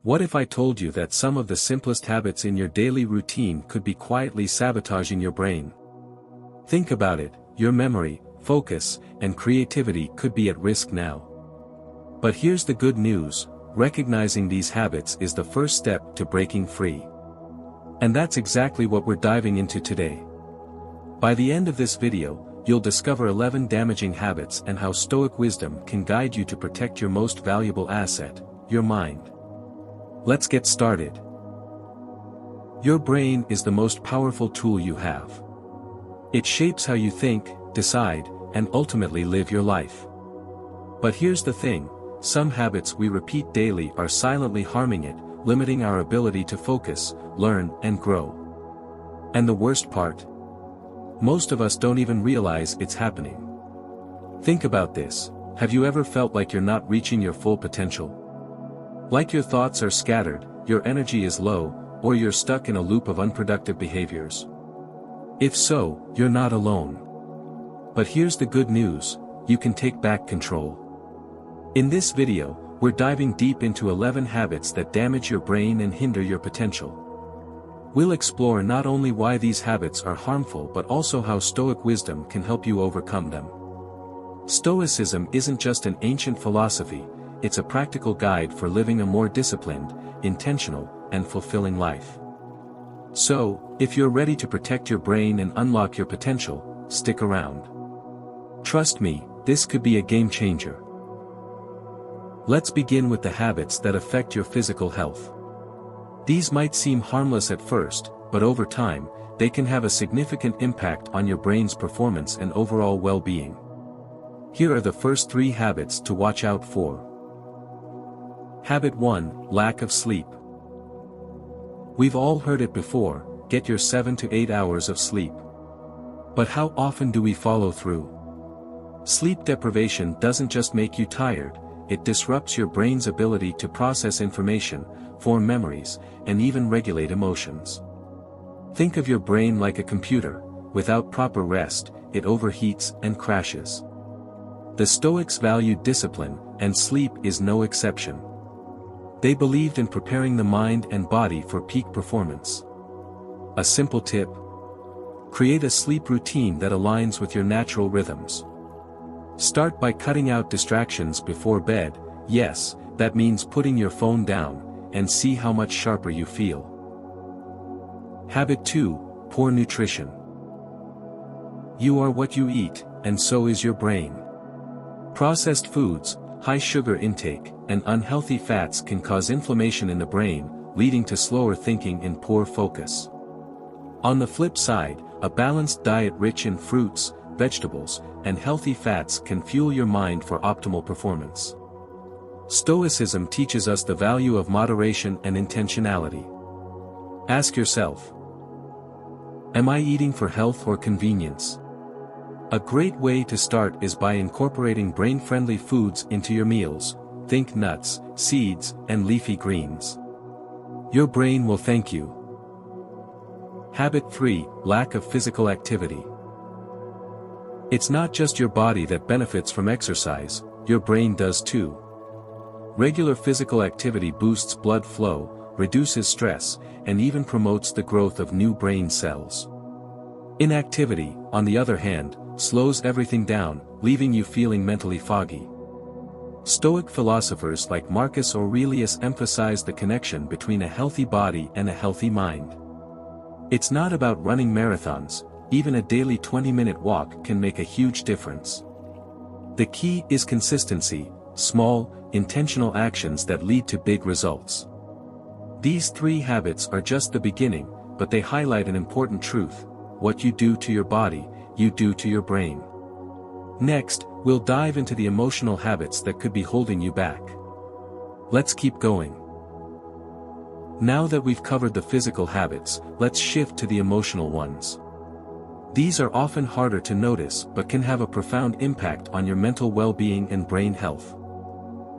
What if I told you that some of the simplest habits in your daily routine could be quietly sabotaging your brain? Think about it, your memory, focus, and creativity could be at risk now. But here's the good news, recognizing these habits is the first step to breaking free. And that's exactly what we're diving into today. By the end of this video, you'll discover 11 damaging habits and how Stoic wisdom can guide you to protect your most valuable asset, your mind. Let's get started. Your brain is the most powerful tool you have. It shapes how you think, decide, and ultimately live your life. But here's the thing, some habits we repeat daily are silently harming it, limiting our ability to focus, learn, and grow. And the worst part? Most of us don't even realize it's happening. Think about this, have you ever felt like you're not reaching your full potential? Like your thoughts are scattered, your energy is low, or you're stuck in a loop of unproductive behaviors? If so, you're not alone. But here's the good news, you can take back control. In this video, we're diving deep into 11 habits that damage your brain and hinder your potential. We'll explore not only why these habits are harmful but also how Stoic wisdom can help you overcome them. Stoicism isn't just an ancient philosophy, it's a practical guide for living a more disciplined, intentional, and fulfilling life. So, if you're ready to protect your brain and unlock your potential, stick around. Trust me, this could be a game changer. Let's begin with the habits that affect your physical health. These might seem harmless at first, but over time, they can have a significant impact on your brain's performance and overall well-being. Here are the first 3 habits to watch out for. Habit 1, lack of sleep. We've all heard it before, get your 7 to 8 hours of sleep. But how often do we follow through? Sleep deprivation doesn't just make you tired, it disrupts your brain's ability to process information, form memories, and even regulate emotions. Think of your brain like a computer, without proper rest, it overheats and crashes. The Stoics valued discipline, and sleep is no exception. They believed in preparing the mind and body for peak performance. A simple tip: create a sleep routine that aligns with your natural rhythms. Start by cutting out distractions before bed, yes, that means putting your phone down, and see how much sharper you feel. Habit 2, poor nutrition. You are what you eat, and so is your brain. Processed foods, high sugar intake, and unhealthy fats can cause inflammation in the brain, leading to slower thinking and poor focus. On the flip side, a balanced diet rich in fruits, vegetables, and healthy fats can fuel your mind for optimal performance. Stoicism teaches us the value of moderation and intentionality. Ask yourself, am I eating for health or convenience? A great way to start is by incorporating brain-friendly foods into your meals. Think nuts, seeds, and leafy greens. Your brain will thank you. Habit 3, lack of physical activity. It's not just your body that benefits from exercise, your brain does too. Regular physical activity boosts blood flow, reduces stress, and even promotes the growth of new brain cells. Inactivity, on the other hand, slows everything down, leaving you feeling mentally foggy. Stoic philosophers like Marcus Aurelius emphasize the connection between a healthy body and a healthy mind. It's not about running marathons, even a daily 20-minute walk can make a huge difference. The key is consistency, small, intentional actions that lead to big results. These 3 habits are just the beginning, but they highlight an important truth: what you do to your body, you do to your brain. Next, we'll dive into the emotional habits that could be holding you back. Let's keep going. Now that we've covered the physical habits, let's shift to the emotional ones. These are often harder to notice but can have a profound impact on your mental well-being and brain health.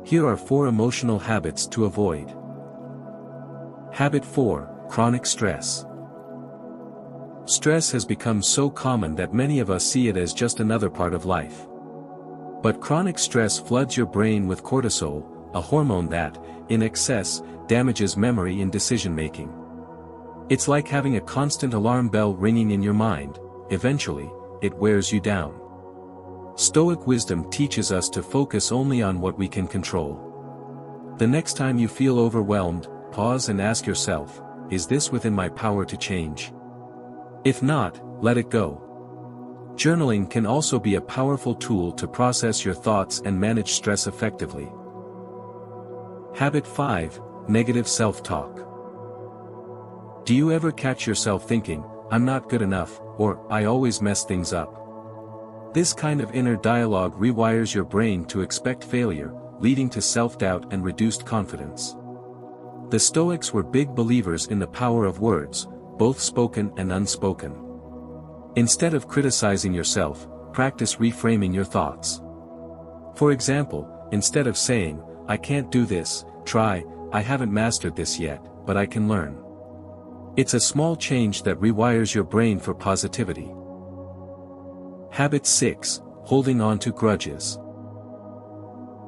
Here are 4 emotional habits to avoid. Habit 4, chronic stress. Stress has become so common that many of us see it as just another part of life. But chronic stress floods your brain with cortisol, a hormone that, in excess, damages memory and decision-making. It's like having a constant alarm bell ringing in your mind. Eventually, it wears you down. Stoic wisdom teaches us to focus only on what we can control. The next time you feel overwhelmed, pause and ask yourself, is this within my power to change? If not, let it go. Journaling can also be a powerful tool to process your thoughts and manage stress effectively. Habit 5, negative self-talk. Do you ever catch yourself thinking, I'm not good enough, or I always mess things up? This kind of inner dialogue rewires your brain to expect failure, leading to self-doubt and reduced confidence. The Stoics were big believers in the power of words, both spoken and unspoken. Instead of criticizing yourself, practice reframing your thoughts. For example, instead of saying, I can't do this, try, I haven't mastered this yet, but I can learn. It's a small change that rewires your brain for positivity. Habit 6, holding on to grudges.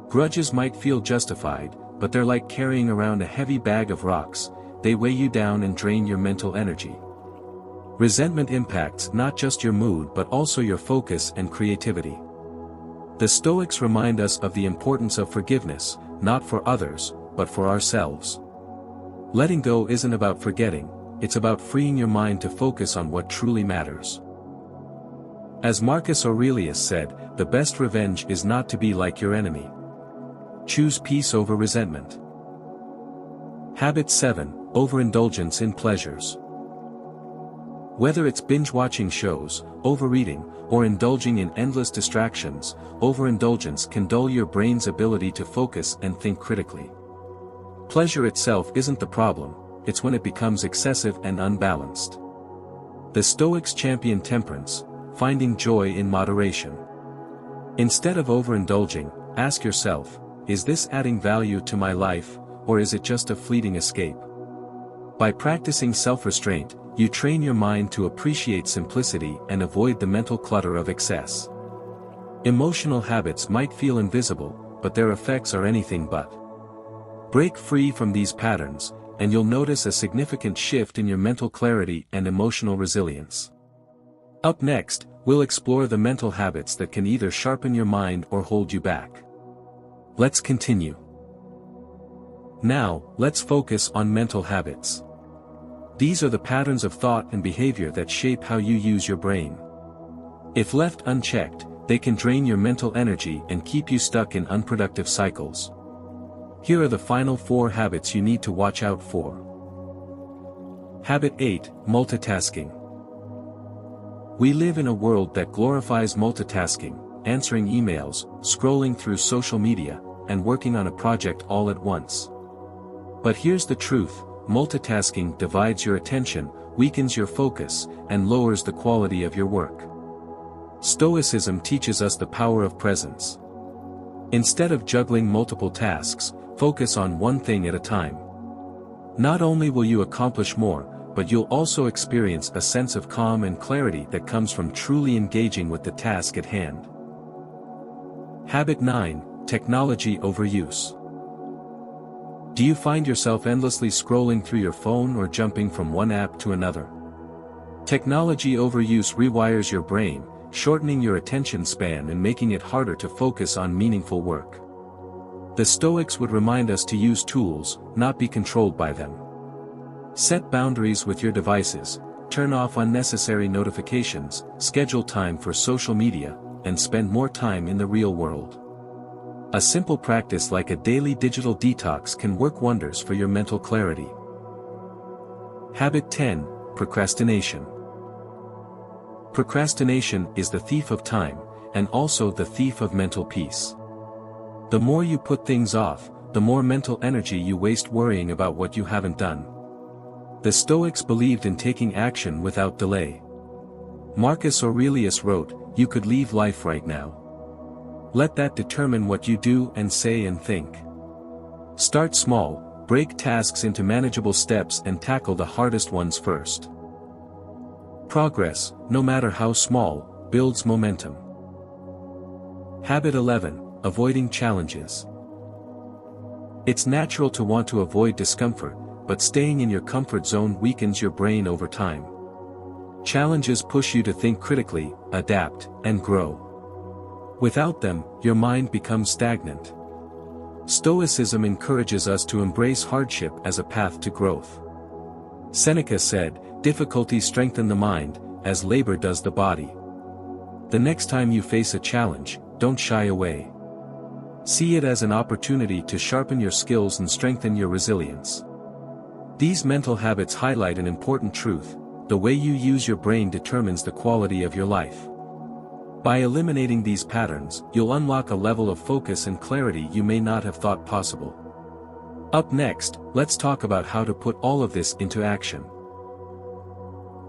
Grudges might feel justified, but they're like carrying around a heavy bag of rocks. They weigh you down and drain your mental energy. Resentment impacts not just your mood but also your focus and creativity. The Stoics remind us of the importance of forgiveness, not for others, but for ourselves. Letting go isn't about forgetting, it's about freeing your mind to focus on what truly matters. As Marcus Aurelius said, the best revenge is not to be like your enemy. Choose peace over resentment. Habit 7, overindulgence in pleasures. Whether it's binge-watching shows, overeating, or indulging in endless distractions, overindulgence can dull your brain's ability to focus and think critically. Pleasure itself isn't the problem, it's when it becomes excessive and unbalanced. The Stoics champion temperance, finding joy in moderation. Instead of overindulging, ask yourself, is this adding value to my life, or is it just a fleeting escape? By practicing self-restraint, you train your mind to appreciate simplicity and avoid the mental clutter of excess. Emotional habits might feel invisible, but their effects are anything but. Break free from these patterns, and you'll notice a significant shift in your mental clarity and emotional resilience. Up next, we'll explore the mental habits that can either sharpen your mind or hold you back. Let's continue. Now, let's focus on mental habits. These are the patterns of thought and behavior that shape how you use your brain. If left unchecked, they can drain your mental energy and keep you stuck in unproductive cycles. Here are the final 4 habits you need to watch out for. Habit 8, multitasking. We live in a world that glorifies multitasking, answering emails, scrolling through social media, and working on a project all at once. But here's the truth, multitasking divides your attention, weakens your focus, and lowers the quality of your work. Stoicism teaches us the power of presence. Instead of juggling multiple tasks, focus on one thing at a time. Not only will you accomplish more, but you'll also experience a sense of calm and clarity that comes from truly engaging with the task at hand. Habit 9, technology overuse. Do you find yourself endlessly scrolling through your phone or jumping from one app to another? Technology overuse rewires your brain, shortening your attention span and making it harder to focus on meaningful work. The Stoics would remind us to use tools, not be controlled by them. Set boundaries with your devices, turn off unnecessary notifications, schedule time for social media, and spend more time in the real world. A simple practice like a daily digital detox can work wonders for your mental clarity. Habit 10, procrastination. Procrastination is the thief of time, and also the thief of mental peace. The more you put things off, the more mental energy you waste worrying about what you haven't done. The Stoics believed in taking action without delay. Marcus Aurelius wrote, "You could leave life right now. Let that determine what you do and say and think." Start small, break tasks into manageable steps and tackle the hardest ones first. Progress, no matter how small, builds momentum. Habit 11, avoiding challenges. It's natural to want to avoid discomfort, but staying in your comfort zone weakens your brain over time. Challenges push you to think critically, adapt, and grow. Without them, your mind becomes stagnant. Stoicism encourages us to embrace hardship as a path to growth. Seneca said, "Difficulties strengthen the mind, as labor does the body." The next time you face a challenge, don't shy away. See it as an opportunity to sharpen your skills and strengthen your resilience. These mental habits highlight an important truth: the way you use your brain determines the quality of your life. By eliminating these patterns, you'll unlock a level of focus and clarity you may not have thought possible. Up next, let's talk about how to put all of this into action.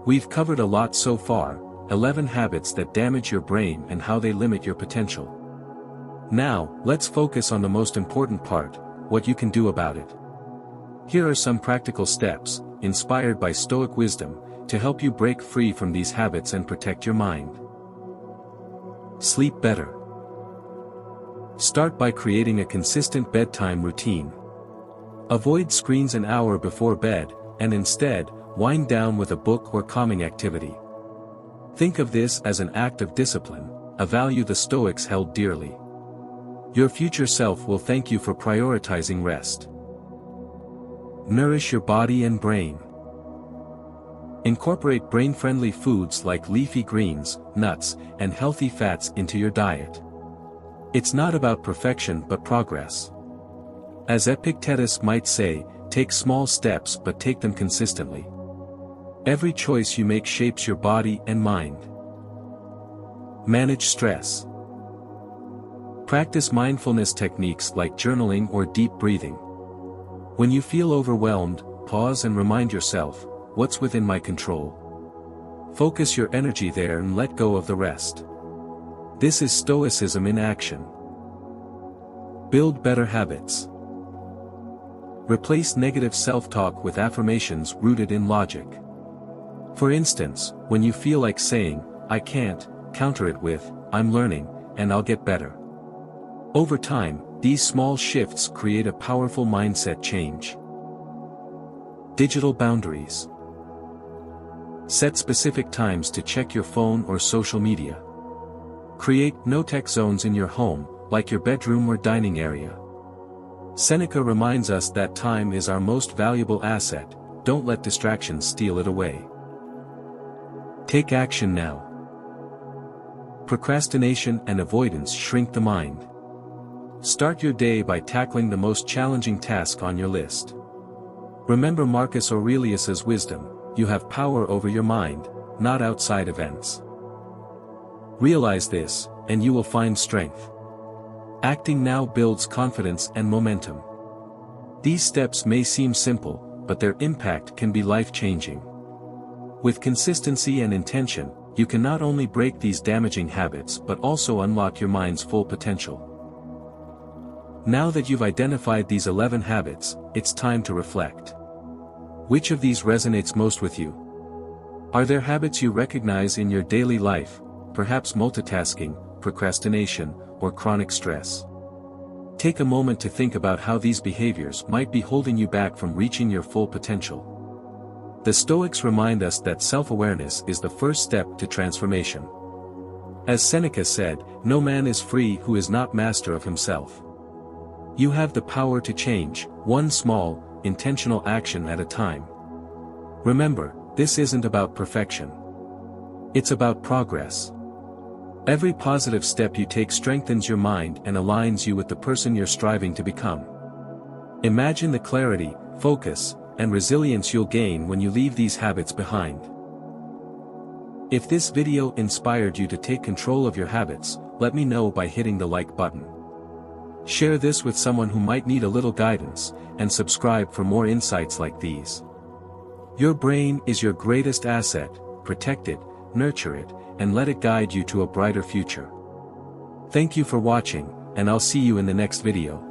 We've covered a lot so far: 11 habits that damage your brain and how they limit your potential. Now, let's focus on the most important part: what you can do about it. Here are some practical steps, inspired by Stoic wisdom, to help you break free from these habits and protect your mind. Sleep better. Start by creating a consistent bedtime routine. Avoid screens an hour before bed, and instead, wind down with a book or calming activity. Think of this as an act of discipline, a value the Stoics held dearly. Your future self will thank you for prioritizing rest. Nourish your body and brain. Incorporate brain-friendly foods like leafy greens, nuts, and healthy fats into your diet. It's not about perfection but progress. As Epictetus might say, take small steps but take them consistently. Every choice you make shapes your body and mind. Manage stress. Practice mindfulness techniques like journaling or deep breathing. When you feel overwhelmed, pause and remind yourself, what's within my control? Focus your energy there and let go of the rest. This is Stoicism in action. Build better habits. Replace negative self-talk with affirmations rooted in logic. For instance, when you feel like saying, "I can't," counter it with, "I'm learning, and I'll get better." Over time, these small shifts create a powerful mindset change. Digital boundaries. Set specific times to check your phone or social media. Create no-tech zones in your home, like your bedroom or dining area. Seneca reminds us that time is our most valuable asset. Don't let distractions steal it away. Take action now. Procrastination and avoidance shrink the mind. Start your day by tackling the most challenging task on your list. Remember Marcus Aurelius's wisdom: you have power over your mind, not outside events. Realize this, and you will find strength. Acting now builds confidence and momentum. These steps may seem simple, but their impact can be life-changing. With consistency and intention, you can not only break these damaging habits but also unlock your mind's full potential. Now that you've identified these 11 habits, it's time to reflect. Which of these resonates most with you? Are there habits you recognize in your daily life, perhaps multitasking, procrastination, or chronic stress? Take a moment to think about how these behaviors might be holding you back from reaching your full potential. The Stoics remind us that self-awareness is the first step to transformation. As Seneca said, "No man is free who is not master of himself." You have the power to change, one small, intentional action at a time. Remember, this isn't about perfection. It's about progress. Every positive step you take strengthens your mind and aligns you with the person you're striving to become. Imagine the clarity, focus, and resilience you'll gain when you leave these habits behind. If this video inspired you to take control of your habits, let me know by hitting the like button. Share this with someone who might need a little guidance, and subscribe for more insights like these. Your brain is your greatest asset. Protect it, nurture it, and let it guide you to a brighter future. Thank you for watching, and I'll see you in the next video.